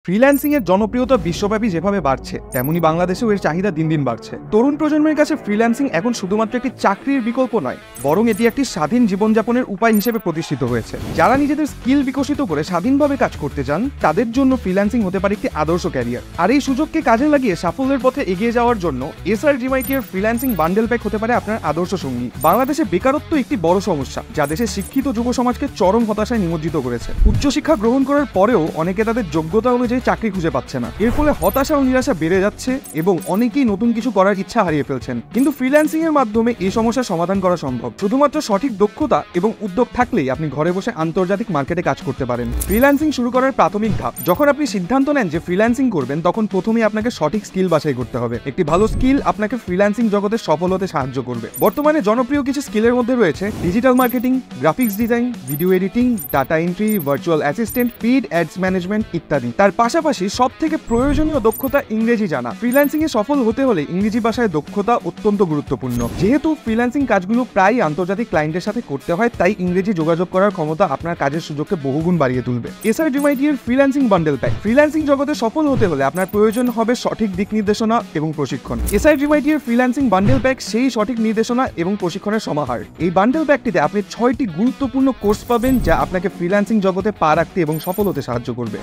Freelancing এর জনপ্রিয়তা বিশ্বব্যাপী যেভাবে বাড়ছে তেমনি বাংলাদেশেও এর চাহিদা দিন দিন বাড়ছে। তরুণ প্রজন্মের কাছে ফ্রিল্যান্সিং এখন শুধুমাত্র একটি চাকরির বিকল্প নয়, বরং এটি একটি স্বাধীন জীবনযাপনের উপায় হিসেবে প্রতিষ্ঠিত হয়েছে। যারা নিজেদের স্কিল বিকশিত করে স্বাধীনভাবে কাজ করতে চান তাদের জন্য ফ্রিল্যান্সিং হতে পারে একটি আদর্শ ক্যারিয়ার। আর এই সুযোগকে কাজে লাগিয়ে সাফল্যের পথে এগিয়ে যাওয়ার জন্য এসআরজিমাইটি এর ফ্রিল্যান্সিং বান্ডেল প্যাক হতে পারে আপনার আদর্শ সঙ্গী। বাংলাদেশে বেকারত্ব একটি বড় সমস্যা, যা দেশের শিক্ষিত যুব সমাজকে চরম হতাশায় নিমজ্জিত করেছে। উচ্চশিক্ষা গ্রহণ করার পরেও অনেকে তাদের যোগ্যতা অনুযায়ী চাকরি খুঁজে পাচ্ছে না। এর ফলে হতাশা ও নিরাশা বেড়ে যাচ্ছে এবং অনেকেই নতুন কিছু করার ইচ্ছা হারিয়ে ফেলছেন। কিন্তু ফ্রিল্যান্সিং এর মাধ্যমে এই সমস্যার সমাধান করা সম্ভব। শুধুমাত্র সঠিক দক্ষতা এবং উদ্যোগ থাকলেই আপনি ঘরে বসে আন্তর্জাতিক মার্কেটে কাজ করতে পারেন। ফ্রিল্যান্সিং শুরু করার প্রাথমিক ধাপ, যখন আপনি সিদ্ধান্ত নেন যে ফ্রিল্যান্সিং করবেন, তখন প্রথমেই আপনাকে সঠিক স্কিল বাছাই করতে হবে। একটি ভালো স্কিল আপনাকে ফ্রিল্যান্সিং জগতে সফল হতে সাহায্য করবে। বর্তমানে জনপ্রিয় কিছু স্কিলের মধ্যে রয়েছে digital marketing, graphics design, video editing, data entry, virtual assistant, paid ads management ইত্যাদি। তার পাশাপাশি সবথেকে প্রয়োজনীয় দক্ষতা ইংরেজি জানা। ফ্রিল্যান্সিং এ সফল হতে হলে ইংরেজি ভাষায় দক্ষতা অত্যন্ত গুরুত্বপূর্ণ। যেহেতু ফ্রিল্যান্সিং কাজগুলো প্রায় আন্তর্জাতিক ক্লায়েন্টের সাথে করতে হয়, তাই ইংরেজি যোগাযোগ করার ক্ষমতা আপনার কাজের সুযোগকে বহুগুণ বাড়িয়ে তুলবে। এসআরজিমাইটি এর ফ্রিল্যান্সিং বান্ডেল প্যাক। ফ্রিল্যান্সিং জগতে সফল হতে হলে আপনার প্রয়োজন হবে সঠিক দিক নির্দেশনা এবং প্রশিক্ষণ। এসআরজিমাইটি এর ফ্রিল্যান্সিং বান্ডেল প্যাক সেই সঠিক নির্দেশনা এবং প্রশিক্ষণের সমাহার। এই বান্ডেল প্যাকটিতে আপনি 6টি গুরুত্বপূর্ণ কোর্স পাবেন, যা আপনাকে ফ্রিল্যান্সিং জগতে পা রাখতে এবং সফল হতে সাহায্য করবে।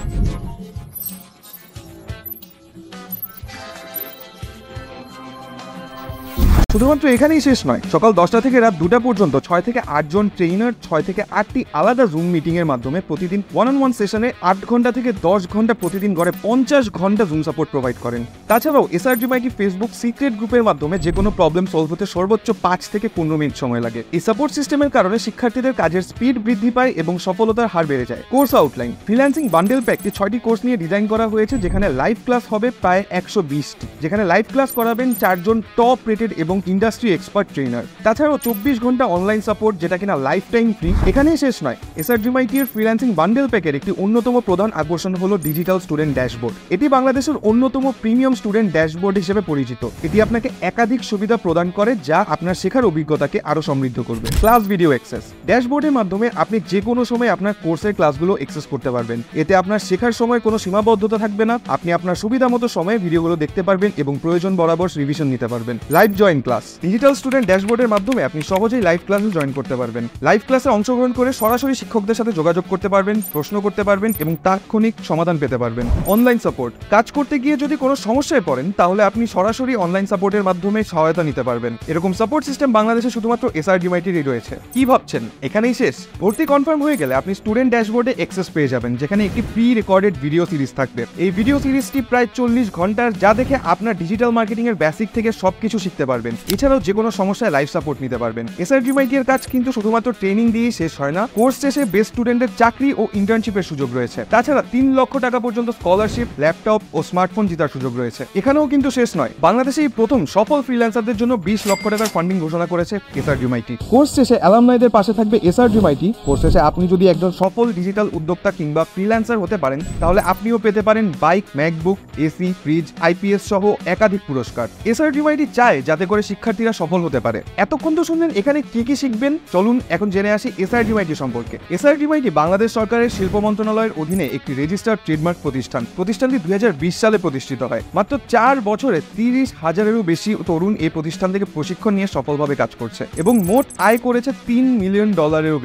শুধুমাত্র এখানেই শেষ নয়, সকাল 10টা থেকে রাত 2টা পর্যন্ত 6 থেকে 8 জন ট্রেইনার 6 থেকে 8টি আলাদা জুম মিটিং এর মাধ্যমে প্রতিদিন ওয়ান সেশনে 8 ঘন্টা থেকে 10 ঘন্টা প্রতিদিন গড়ে 50 ঘন্টা জুম সাপোর্ট প্রোভাইড করেন। তাছাড়াও এসআরজিমাইটি ফেসবুক সিক্রেট গ্রুপের মাধ্যমে যে কোনো প্রবলেম সলভ হতে সর্বোচ্চ 5 থেকে 15 মিনিট সময় লাগে। এই সাপোর্ট সিস্টেমের কারণে শিক্ষার্থীদের কাজের স্পিড বৃদ্ধি পায় এবং সফলতার হার বেড়ে যায়। Course outline. ফ্রিল্যান্সিং বান্ডেল প্যাকটি 6টি কোর্স নিয়ে ডিজাইন করা হয়েছে, যেখানে লাইভ ক্লাস হবে প্রায় 120টি, যেখানে লাইভ ক্লাস করাবেন 4 জন টপ রেটেড এবং ইন্ডাস্ট্রি এক্সপার্ট ট্রেনার। তাছাড়াও 24 ঘন্টা অনলাইন সাপোর্ট, যেটা কিনা লাইফ টাইম ফ্রি। এখানেই শেষ নয়, এসআরজিমাইটি এর ফ্রিল্যান্সিং বান্ডেল প্যাকের একটি অন্যতম প্রধান আকর্ষণ হলো ডিজিটাল স্টুডেন্ট ড্যাশবোর্ড। এটি বাংলাদেশের অন্যতম প্রিমিয়াম স্টুডেন্ট ড্যাশবোর্ড হিসেবে পরিচিত। এটি আপনাকে একাধিক সুবিধা প্রদান করে, যা আপনার শেখার অভিজ্ঞতাকে আরো সমৃদ্ধ করবে। Class video access. ড্যাশবোর্ডের মাধ্যমে আপনি যে কোনো সময় আপনার কোর্সের ক্লাসগুলো অ্যাক্সেস করতে পারবেন। এতে আপনার শেখার সময় কোনো সীমাবদ্ধতা থাকবে না। আপনি আপনার সুবিধা মতো সময়ে ভিডিওগুলো দেখতে পারবেন এবং প্রয়োজন বরাবর রিভিশন নিতে পারবেন। Live join class. Digital student ড্যাশবোর্ডের মাধ্যমে আপনি সহজেই লাইভ ক্লাসে জয়েন করতে পারবেন। লাইভ ক্লাসে অংশগ্রহণ করে সরাসরি শিক্ষকদের সাথে যোগাযোগ করতে পারবেন, প্রশ্ন করতে পারবেন এবং তাৎক্ষণিক সমাধান পেতে পারবেন। Online support. কাজ করতে গিয়ে যদি কোনো সমস্যায় পড়েন, তাহলে আপনি সরাসরি অনলাইন সাপোর্টের মাধ্যমে সহায়তা নিতে পারবেন। এরকম সাপোর্ট সিস্টেম বাংলাদেশে শুধুমাত্র এসআরজিমাইটিরই রয়েছে। কি ভাবছেন এখানেই শেষ? ভর্তি কনফার্ম হয়ে গেলে আপনি স্টুডেন্ট ড্যাশবোর্ডে অ্যাক্সেস পেয়ে যাবেন, যেখানে একটি প্রি রেকর্ডেড ভিডিও সিরিজ থাকবে। এই ভিডিও সিরিজটি প্রায় 40 ঘন্টার, যা দেখে আপনার ডিজিটাল মার্কেটিং এর বেসিক থেকে সবকিছু শিখতে পারবেন। এছাড়াও যে কোনো সমস্যায় লাইভ সাপোর্ট নিতে পারবেন। এসআরজিমাইটি এর কাজ কিন্তু শুধুমাত্র ট্রেনিং দিয়েই শেষ হয় না। কোর্স শেষে বেস্ট স্টুডেন্টদের চাকরি ও ইন্টার্নশিপের সুযোগ রয়েছে। তাছাড়া 3 লক্ষ টাকা পর্যন্ত স্কলারশিপ, ল্যাপটপ ও স্মার্টফোন জেতার সুযোগ রয়েছে। এখানেও কিন্তু শেষ নয়, বাংলাদেশে এই প্রথম সফল ফ্রিল্যান্সারদের জন্য 20 লক্ষ টাকার ফান্ডিং ঘোষণা করেছে এসআরজিমাইটি। কোর্স শেষে অ্যালামনাইদের পাশে থাকবে এসআরজিমাইটি। কোর্স শেষে আপনি যদি একজন সফল ডিজিটাল উদ্যোক্তা কিংবা ফ্রিল্যান্সার হতে পারেন, তাহলে আপনিও পেতে পারেন bike, MacBook, AC, fridge, IPS সহ একাধিক পুরস্কার। এসআরজিমাইটি চায় যাতে করে শিক্ষার্থীরা সফল হতে পারে। এতক্ষণ তো শুনলেন এখানে কি কি শিখবেন। চলুন এখন জেনে আসি এসআরজিমাইটি সম্পর্কে। এসআরজিমাইটি বাংলাদেশ সরকারের শিল্প মন্ত্রণালয়ের অধীনে একটি রেজিস্টার্ড ট্রেডমার্ক প্রতিষ্ঠান। প্রতিষ্ঠানটি 2020 সালে প্রতিষ্ঠিত হয়। মাত্র 4 বছরে 30,000-এরও বেশি তরুণ এই প্রতিষ্ঠান থেকে প্রশিক্ষণ নিয়ে সফলভাবে কাজ করছে এবং মোট আয় করেছে $3 মিলিয়ন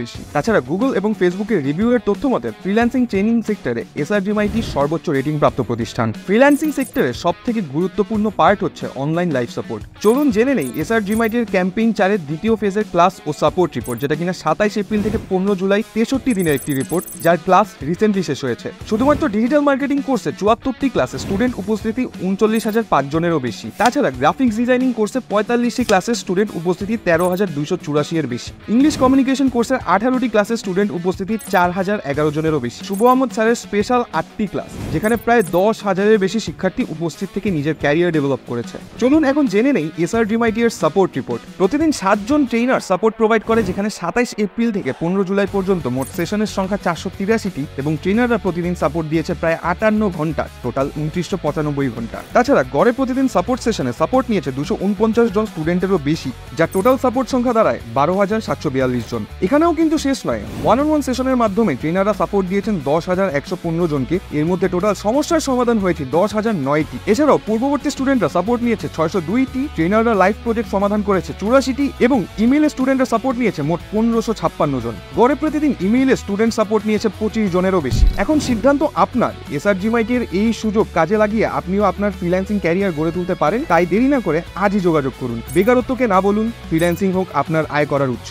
বেশি। তাছাড়া গুগল এবং ফেসবুকের রিভিউয়ের তথ্য মতে ফ্রিল্যান্সিং ট্রেনিং সেক্টরে এসআরজিমাইটি সর্বোচ্চ রেটিং প্রাপ্ত প্রতিষ্ঠান। ফ্রিল্যান্সিং সেক্টরে সবথেকে গুরুত্বপূর্ণ পার্ট হচ্ছে অনলাইন লাইভ সাপোর্ট। চলুন জেনে নেই এসআরজিমাইটির ক্যাম্পেইন 4-এর দ্বিতীয় ফেজের ক্লাস ও সাপোর্ট রিপোর্ট, যেটা কিনা 27 এপ্রিল থেকে 15 জুলাই 63 দিনের একটি রিপোর্ট, যার ক্লাস রিসেন্টলি শেষ হয়েছে। শুধুমাত্র ডিজিটাল মার্কেটিং কোর্সে 74টি ক্লাসে স্টুডেন্ট উপস্থিতি 39,005 জনেরও বেশি। তাছাড়া গ্রাফিক্স ডিজাইনিং কোর্সে 45টি ক্লাসে স্টুডেন্ট উপস্থিতি 13,284 এর বেশি। ইংলিশ কমিউনিকেশন কোর্সের 18টি ক্লাসে স্টুডেন্ট উপস্থিতি 4,011 জনেরও বেশি। শুভ আহমদ স্যারের স্পেশাল 8টি ক্লাস, যেখানে প্রায় 10,000-এর বেশি শিক্ষার্থী উপস্থিত থেকে নিজের ক্যারিয়ার ডেভেলপ করেছে। চলুন এখন জেনে নেই এসআরজিমাইটি SRGMIT এর সাপোর্ট রিপোর্ট। প্রতিদিন 7 জন ট্রেনার সাপোর্ট প্রোভাইড করে, যেখানে 27 এপ্রিল থেকে 15 জুলাই পর্যন্ত মোট সেশনের সংখ্যা 483টি এবং ট্রেনাররা প্রতিদিন সাপোর্ট দিয়েছে প্রায় 58 ঘন্টা, টোটাল 2995 ঘন্টা। তাছাড়া গড়ে প্রতিদিন সাপোর্ট সেশনে সাপোর্ট নিয়েছে 249 জন স্টুডেন্টেরও বেশি, যা টোটাল সাপোর্ট সংখ্যা দাঁড়ায় 12,742 জন। এখানেও কিন্তু শেষ নয়, 1-on-1 সেশনের মাধ্যমে ট্রেনাররা সাপোর্ট দিয়েছেন 10,115 জনকে। এর মধ্যে টোটাল সমস্যার সমাধান হয়েছে 10,009টি। এছাড়াও পূর্ববর্তী স্টুডেন্টরা সাপোর্ট নিয়েছে 602টি, ট্রেনাররা লাইভ প্রজেক্ট সমাধান করেছে 84টি এবং ইমেইলে স্টুডেন্টরা সাপোর্ট নিয়েছে মোট 1556 জন। গড়ে প্রতিদিন ইমেইলে স্টুডেন্ট সাপোর্ট নিয়েছে 25 জনেরও বেশি। এখন সিদ্ধান্ত আপনার। SRGMIT এর এই সুযোগ কাজে লাগিয়ে আপনিও আপনার ফ্রিল্যান্সিং ক্যারিয়ার গড়ে তুলতে পারেন। তাই দেরি না করে আজই যোগাযোগ করুন। বেকারত্বকে না বলুন, ফ্রিল্যান্সিং হোক আপনার আয় করার উৎস।